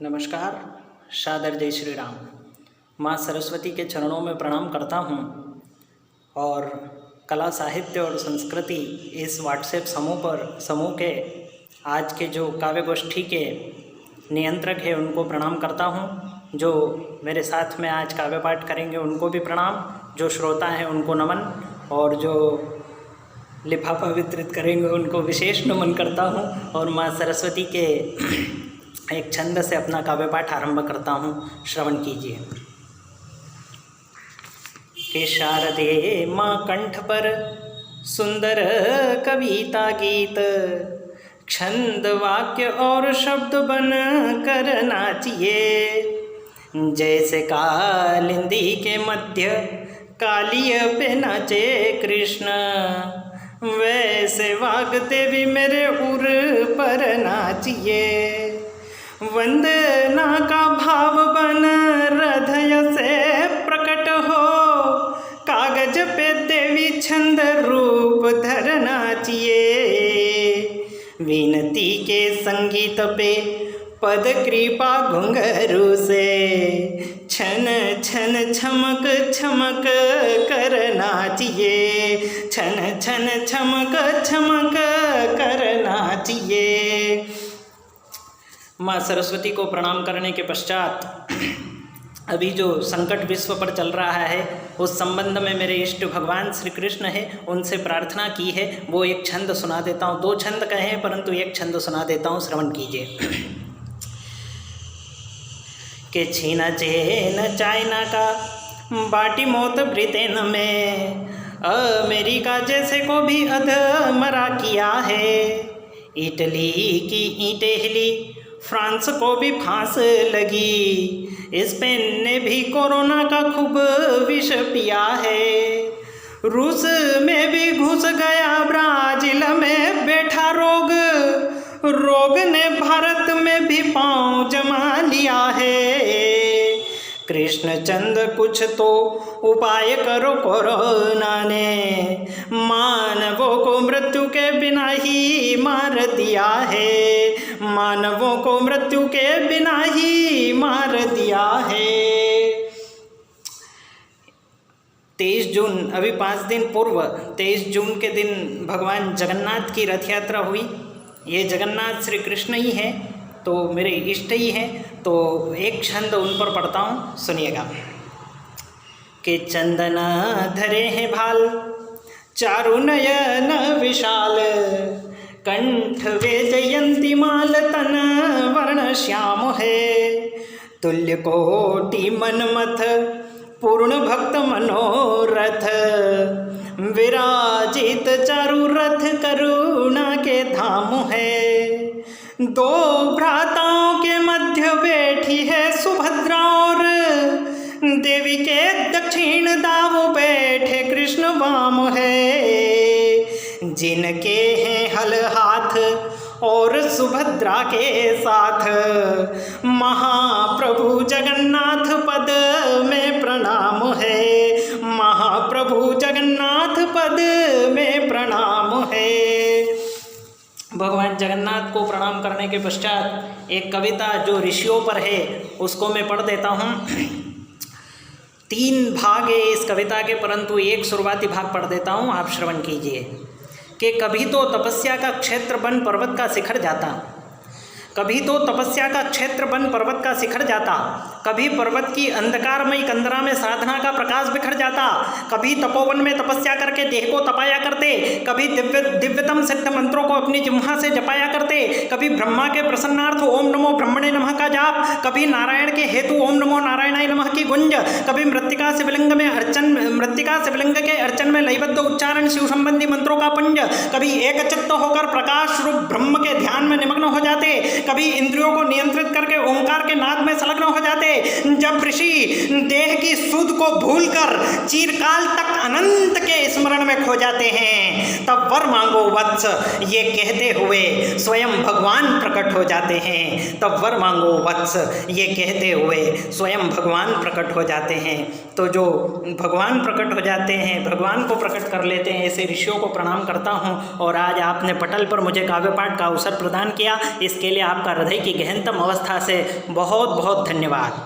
नमस्कार। सादर जय श्री राम। माँ सरस्वती के चरणों में प्रणाम करता हूँ और कला साहित्य और संस्कृति इस व्हाट्सएप समूह के आज के जो काव्य गोष्ठी के नियंत्रक हैं उनको प्रणाम करता हूँ। जो मेरे साथ में आज काव्य पाठ करेंगे उनको भी प्रणाम, जो श्रोता हैं उनको नमन और जो लिफाफा वितरित करेंगे उनको विशेष नमन करता हूँ। और माँ सरस्वती के एक छंद से अपना काव्य पाठ आरंभ करता हूँ, श्रवण कीजिए। कि शारदे माँ कंठ पर सुंदर कविता गीत, छंद वाक्य और शब्द बन कर नाचिए। जैसे कालिंदी के मध्य कालिय पे नाचे कृष्ण, वैसे वागते भी मेरे उर पर नाचिए। वंदना का भाव बन हृदय से प्रकट हो, कागज पे देवी छंद रूप धर नाचिए। विनती के संगीत पे पद कृपा घुंघरू से, छन छन छमक छमक कर नाचिए। छन छन छमक छमक कर नाचिए। माँ सरस्वती को प्रणाम करने के पश्चात अभी जो संकट विश्व पर चल रहा है उस संबंध में मेरे इष्ट भगवान श्री कृष्ण है, उनसे प्रार्थना की है। वो एक छंद सुना देता हूँ। दो छंद कहे हैं परंतु एक छंद सुना देता हूँ, श्रवण कीजिए। के छीना चेन चाइना का बाटी मौत ब्रिटेन में, अमेरिका जैसे को भी अधमरा किया है। इटली की ईंटें हिली, फ्रांस को भी फांस लगी, स्पेन ने भी कोरोना का खूब विष पिया है। रूस में भी घुस गया ब्राजील में बैठा रोग, रोग ने भारत में भी पांव जमा लिया है। कृष्णचंद कुछ तो उपाय करो, कोरोना ने मानवों को मृत्यु के बिना ही मार दिया है। मानवों को मृत्यु के बिना ही मार दिया है। 23 जून, अभी 5 दिन पूर्व 23 जून के दिन भगवान जगन्नाथ की रथ यात्रा हुई। ये जगन्नाथ श्री कृष्ण ही हैं, तो मेरे इष्ट ही हैं। तो एक छंद उन पर पढ़ता हूँ, सुनिएगा। कि चंदन धरे हैं भाल, चारु नयन विशाल, कंठ वे जयंती माल, तन वर्ण श्याम है। तुल्य कोटि मनमथ, पूर्ण भक्त मनोरथ, विराजित चारु रथ, करुणा के धाम है। दो भ्राताओं के मध्य बैठी है सुभद्रा, और देवी के दक्षिण दाव बैठे कृष्ण वाम है। जिनके हैं हल हाथ और सुभद्रा के साथ, महाप्रभु जगन्नाथ पद में प्रणाम है। महाप्रभु जगन्नाथ पद में प्रणाम है। भगवान जगन्नाथ को प्रणाम करने के पश्चात एक कविता जो ऋषियों पर है उसको मैं पढ़ देता हूँ। 3 भाग है इस कविता के, परंतु एक शुरुआती भाग पढ़ देता हूँ, आप श्रवण कीजिए। कि कभी तो तपस्या का क्षेत्र बन पर्वत का शिखर जाता, कभी तो तपस्या का क्षेत्र बन पर्वत का शिखर जाता, कभी पर्वत की अंधकारमयी कंदरा में साधना का प्रकाश बिखर जाता, कभी तपोवन में तपस्या करके देह को तपाया करते, कभी दिव्यतम सिद्ध मंत्रों को अपनी जिह्वा से जपाया करते, कभी ब्रह्मा के प्रसन्नार्थ ओम नमो ब्रह्मणे नमः का जाप, कभी नारायण के हेतु ओम नमो नारायणाय नमः की गुंज, कभी मृत्तिका शिवलिंग के अर्चन में लयबद्ध उच्चारण शिव संबंधी मंत्रों का पुंज, कभी एकचित्त होकर प्रकाश रूप ब्रह्म के ध्यान में निमग्न हो जाते, कभी इंद्रियों को नियंत्रित करके ओंकार के नाद में संलग्न हो जाते, जब ऋषि देह की सुध को भूलकर चिरकाल तक अनंत के स्मरण में खो जाते हैं, तब वर मांगो वत्स ये कहते हुए स्वयं भगवान प्रकट हो जाते हैं। तब वर मांगो वत्स ये कहते हुए स्वयं भगवान प्रकट हो जाते हैं। तो जो भगवान प्रकट हो जाते हैं, भगवान को प्रकट कर लेते हैं, ऐसे ऋषियों को प्रणाम करता हूँ। और आज आपने पटल पर मुझे काव्य पाठ का अवसर प्रदान किया, इसके लिए आपका हृदय की गहनतम अवस्था से बहुत बहुत धन्यवाद।